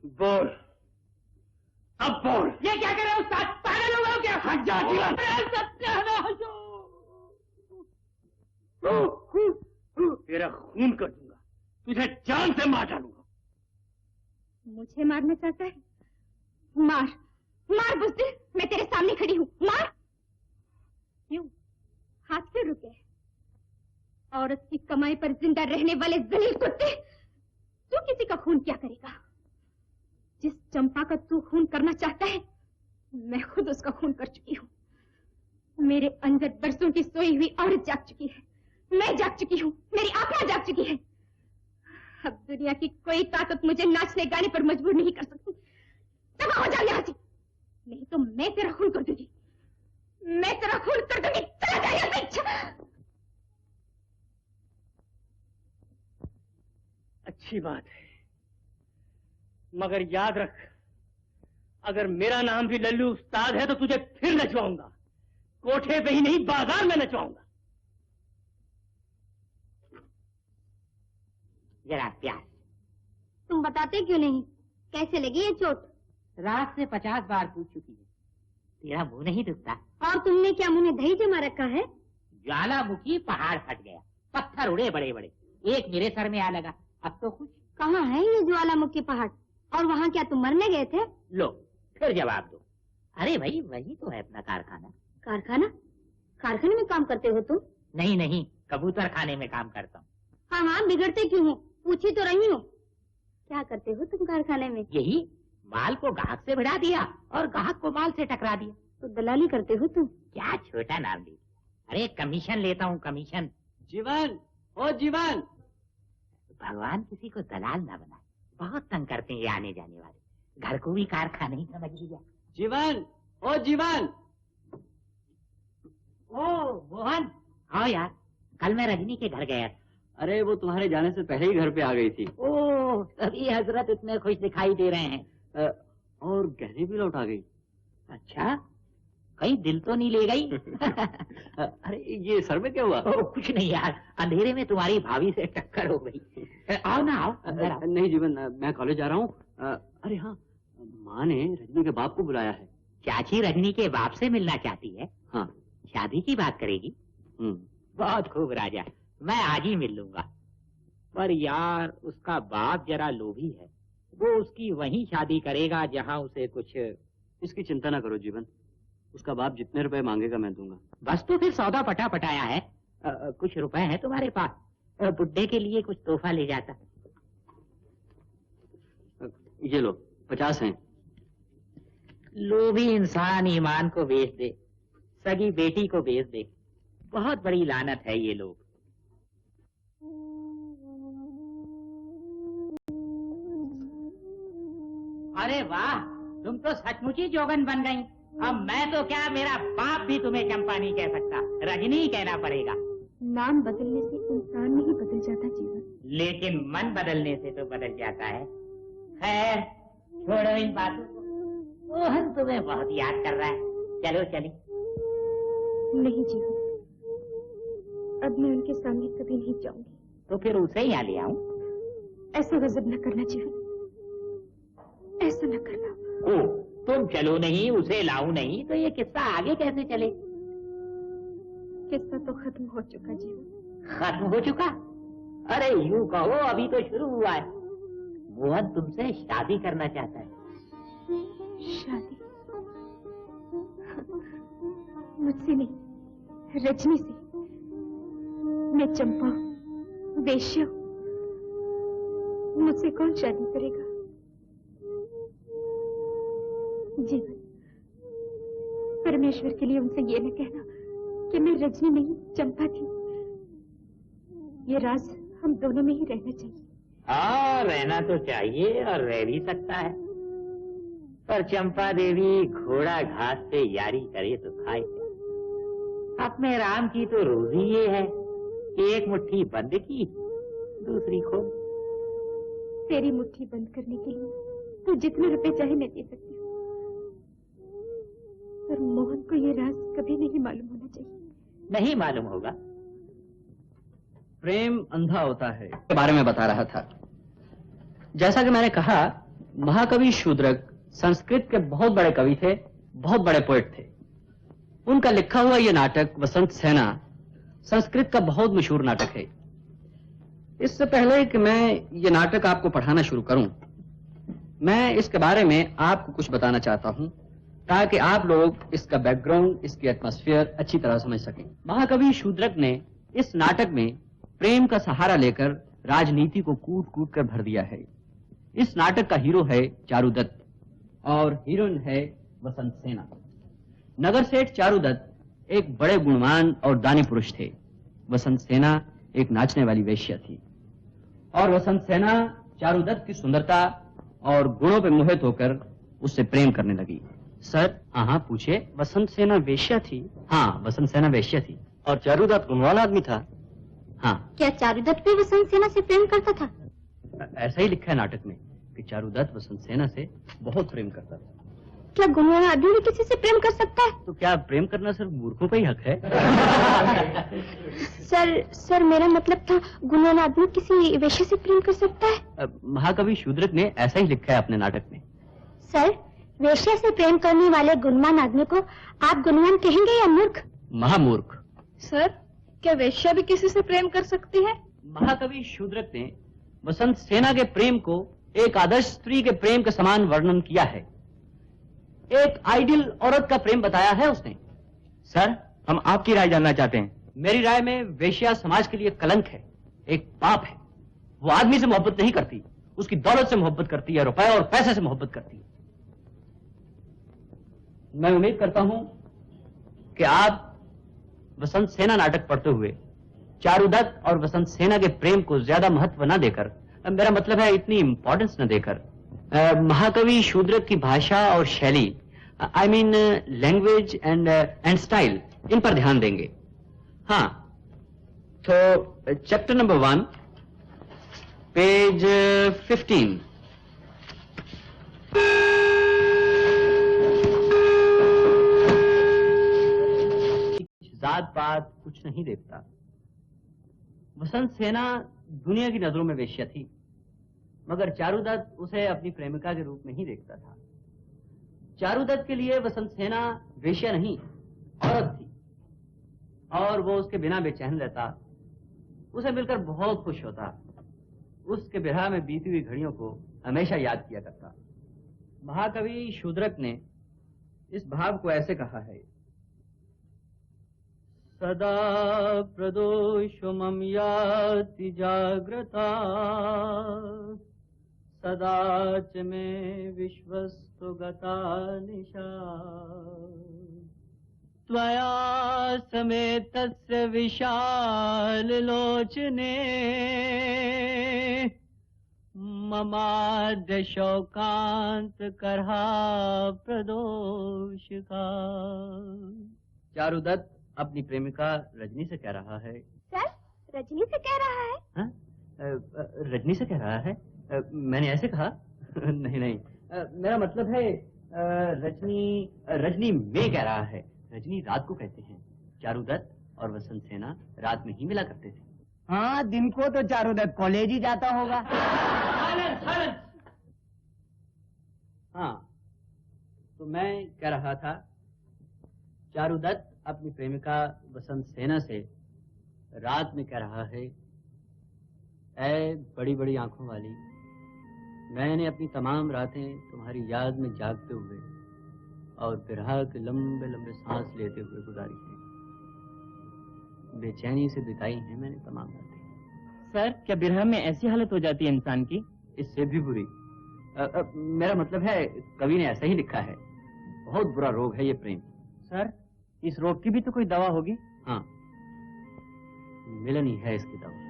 बोल, अब बोल। ये क्या कर रहे हो उस्ताद? पागल हो गए हो क्या? हट जा जीवन। तेरा खून कर दूंगा, तुझे जान से मार डालूंगा। मुझे मारना चाहता है? मार, मार बुज़दिल, मैं तेरे सामने खड़ी हूँ, मार। क्यों हाथ से रुके? औरत की कमाई पर जिंदा रहने वाले जलील कुत्ते, तू किसी का खून क्या करेगा? जिस चंपा का तू खून करना चाहता है, मैं खुद उसका खून कर चुकी हूँ। मेरे अंदर बरसों की सोई हुई औरत जाग चुकी है, मैं जाग चुकी हूँ, मेरी आत्मा जाग चुकी है। अब दुनिया की कोई ताकत मुझे नाचने गाने पर मजबूर नहीं कर सकती। तबाह हो जाओ यहाँ से, नहीं तो मैं तेरा खून कर दूंगी, मैं तेरा खून कर दूंगी। चला जा यहाँ से। अच्छी बात है, मगर याद रख, अगर मेरा नाम भी लल्लू उस्ताद है तो तुझे फिर नचवाऊंगा। कोठे पे ही नहीं, बाजार में नचवाऊंगा। जरा प्यार, तुम बताते क्यों नहीं? कैसे लगी ये चोट? रात से 50 बार पूछ चुकी है, तेरा मुंह नहीं दुखता? और तुमने क्या मुंह में दही जमा रखा है? ज्वालामुखी पहाड़ फट गया, पत्थर उड़े बड़े बड़े, एक मेरे सर में आ लगा, अब तो खुश। कहाँ है ये ज्वालामुखी पहाड़? और वहाँ क्या तुम मरने गए थे? लो फिर जवाब दो। अरे भाई वही तो है अपना कारखाना। कारखाना? कारखाने में काम करते हो तुम? नहीं नहीं, कबूतर खाने में काम करता हूँ। हाँ हाँ, बिगड़ते क्यों हो? पूछी तो रही हूँ। क्या करते हो तुम कारखाने में? यही, माल को ग्राहक से भिड़ा दिया और ग्राहक को माल से टकरा दिया। तो दलाली करते हो तुम? क्या छोटा नाम दे। अरे कमीशन लेता हूँ, कमीशन। जीवन, ओ जीवन। भगवान किसी को दलाल ना बनाए, बहुत तंग करते हैं ये आने जाने वाले। घर को भी कारखाना ही समझ लिया। जीवन, ओ जीवन। ओ मोहन, हाँ यार, कल मैं रजनी के घर गया। अरे वो तुम्हारे जाने से पहले ही घर पे आ गई थी। ओह, सभी हजरत इतने खुश दिखाई दे रहे हैं। और गहने भी लौटा गई। अच्छा, कहीं दिल तो नहीं ले गई? अरे ये सर में क्या हुआ? कुछ नहीं यार, अंधेरे में तुम्हारी भाभी से टक्कर हो गई। आओ ना, आओ अंदर आओ। नहीं जीवन, मैं कॉलेज जा रहा हूँ। अरे हाँ, माँ ने रजनी के बाप को बुलाया है। चाची रजनी के बाप से मिलना चाहती है? हाँ। शादी की बात करेगी? बहुत खूब राजा, मैं आज ही मिल लूंगा। पर यार उसका बाप जरा लोभी है, वो उसकी वहीं शादी करेगा जहाँ उसे कुछ। इसकी चिंता ना करो जीवन, उसका बाप जितने रुपए मांगेगा मैं दूंगा। बस तो फिर सौदा पटा पटाया है। कुछ रुपए हैं तुम्हारे पास? बुड्ढे के लिए कुछ तोहफा ले जाता। ये लो 50 हैं। लोभी इंसान ईमान को बेच दे, सगी बेटी को बेच दे। बहुत बड़ी लानत है ये लोग। अरे वाह, तुम तो सचमुच ही जोगन बन गई। अब मैं तो क्या, मेरा बाप भी तुम्हें चंपा नहीं कह सकता, रजनी ही कहना पड़ेगा। नाम बदलने से इंसान नहीं बदल जाता जीवन, लेकिन मन बदलने से तो बदल जाता है। खैर छोड़ो इन बातों को, मोहन तुम्हें बहुत याद कर रहा है, चलो चली। नहीं जीवन, अब मैं उनके सामने कभी नहीं जाऊंगी। तो फिर उसे यहाँ ले आऊं? ऐसा गजब न करना जीवन, ऐसा न करना। ओ, तुम चलो नहीं, उसे लाऊं नहीं, तो ये किस्सा आगे कैसे चले? किस्सा तो खत्म हो चुका जीवन। खत्म हो चुका? अरे यूं कहो, अभी तो शुरू हुआ है। मोहन तुमसे शादी करना चाहता है। शादी? मुझसे नहीं, रजनी से। मैं चंपा, वेश्या, मुझसे कौन शादी करेगा? जीवन, परमेश्वर के लिए उनसे ये न कहना कि मैं रजनी नहीं चंपा थी। ये राज हम दोनों में ही रहना चाहिए। हाँ, रहना तो चाहिए और रह भी सकता है, पर चंपा देवी घोड़ा घास पे यारी करे तो खाए। अपने राम की तो रोजी ये है कि एक मुट्ठी बंद की, दूसरी खोल। तेरी मुट्ठी बंद करने के लिए तो जितने रुपए चाहे मैं दे सकती हूँ, पर मोहन को ये राज कभी नहीं मालूम होना चाहिए। नहीं मालूम होगा। प्रेम अंधा होता है के बारे में बता रहा था। जैसा कि मैंने कहा, महाकवि शूद्रक संस्कृत के बहुत बड़े कवि थे, बहुत बड़े पोएट थे। उनका लिखा हुआ यह नाटक वसंत सेना संस्कृत का बहुत मशहूर नाटक है। इससे पहले कि मैं ये नाटक आपको पढ़ाना शुरू करूं, मैं इसके बारे में आपको कुछ बताना चाहता हूं ताकि आप लोग इसका बैकग्राउंड, इसकी एटमॉस्फेयर अच्छी तरह समझ सकें। महाकवि शूद्रक ने इस नाटक में प्रेम का सहारा लेकर राजनीति को कूट कूट कर भर दिया है। इस नाटक का हीरो है चारुदत्त और हीरोइन है वसंत सेना। नगर सेठ चारुदत्त एक बड़े गुणवान और दानी पुरुष थे। वसंत सेना एक नाचने वाली वेश्या थी और वसंत सेना चारुदत्त की सुंदरता और गुणों पर मोहित होकर उससे प्रेम करने लगी। सर, हाँ पूछे। वसंत सेना वेश्या थी? हाँ, वसंत सेना वेश्या थी और चारुदत्त गुणवान आदमी था। हाँ। क्या चारुदत्त भी वसंत सेना से प्रेम करता था? ऐसा ही लिखा है नाटक में कि चारुदत्त वसंत सेना से बहुत प्रेम करता था। क्या गुणवान आदमी भी किसी से प्रेम कर सकता है? तो क्या प्रेम करना सिर्फ मूर्खों का ही हक है? सर मेरा मतलब था गुणवान आदमी किसी वेश्या से प्रेम कर सकता है? महाकवि शूद्रक ने ऐसा ही लिखा है अपने नाटक में। सर, वेश्या से प्रेम करने वाले गुणवान आदमी को आप गुणवान कहेंगे या मूर्ख? महामूर्ख। सर, क्या वेश्या भी किसी से प्रेम कर सकती है? महाकवि शूद्रक ने वसंत सेना के प्रेम को एक आदर्श स्त्री के प्रेम के समान वर्णन किया है। एक आइडियल औरत का प्रेम बताया है उसने। सर, हम आपकी राय जानना चाहते हैं। मेरी राय में वेश्या समाज के लिए कलंक है, एक पाप है। वो आदमी से मोहब्बत नहीं करती, उसकी दौलत से मोहब्बत करती है, रुपए और पैसे से मोहब्बत करती है। मैं उम्मीद करता हूं कि आप वसंत सेना नाटक पढ़ते हुए चारुदत्त और वसंत सेना के प्रेम को ज्यादा महत्व न देकर, मेरा मतलब है इतनी इंपॉर्टेंस न देकर, महाकवि शूद्रक की भाषा और शैली, I mean language and style, इन पर ध्यान देंगे। हाँ, तो चैप्टर नंबर 1, पेज 15। जात पात कुछ नहीं देखता। वसंत सेना दुनिया की नजरों में वेश्या थी, मगर चारुदत्त उसे अपनी प्रेमिका के रूप में ही देखता था। चारुदत्त के लिए वसंत सेना वेश्या नहीं, औरत थी और वो उसके बिना बेचैन रहता। उसे मिलकर बहुत खुश होता। उसके विरह में बीती हुई घड़ियों को हमेशा याद किया करता। महाकवि शूद्रक ने इस भाव को ऐसे कहा है: सदा प्रदोषो मम याति जाग्रता, सदा च मे विश्वस्तो गता निशा, त्वया समेतस्य विशाल लोचने, ममाद्य शोकांत करहा प्रदोषका। चारुदत्त अपनी प्रेमिका रजनी से कह रहा है। सर, रजनी से कह रहा है? हाँ? रजनी से कह रहा है? मैंने ऐसे कहा? नहीं, मेरा मतलब है रजनी में कह रहा है। रजनी रात को कहते हैं। चारुदत्त और वसंत सेना रात में ही मिला करते थे। हाँ, दिन को तो चारुदत्त कॉलेज ही जाता होगा। हाँ, तो मैं कह रहा था, चारुदत्त अपनी प्रेमिका वसंत सेना से रात में कह रहा है, ऐ बड़ी बड़ी आंखों वाली, मैंने अपनी तमाम रातें तुम्हारी याद में जागते हुए और विरह के लंबे लंबे सांस लेते हुए गुजारी हैं। बेचैनी से बिताई हैं मैंने तमाम रातें। सर, क्या विरह में ऐसी हालत हो जाती है इंसान की? इससे भी बुरी। मेरा मतलब है कवि ने ऐसा ही लिखा है। बहुत बुरा रोग है ये प्रेम। सर, इस रोग की भी तो कोई दवा होगी? हाँ, मिलन ही है इसकी दवा।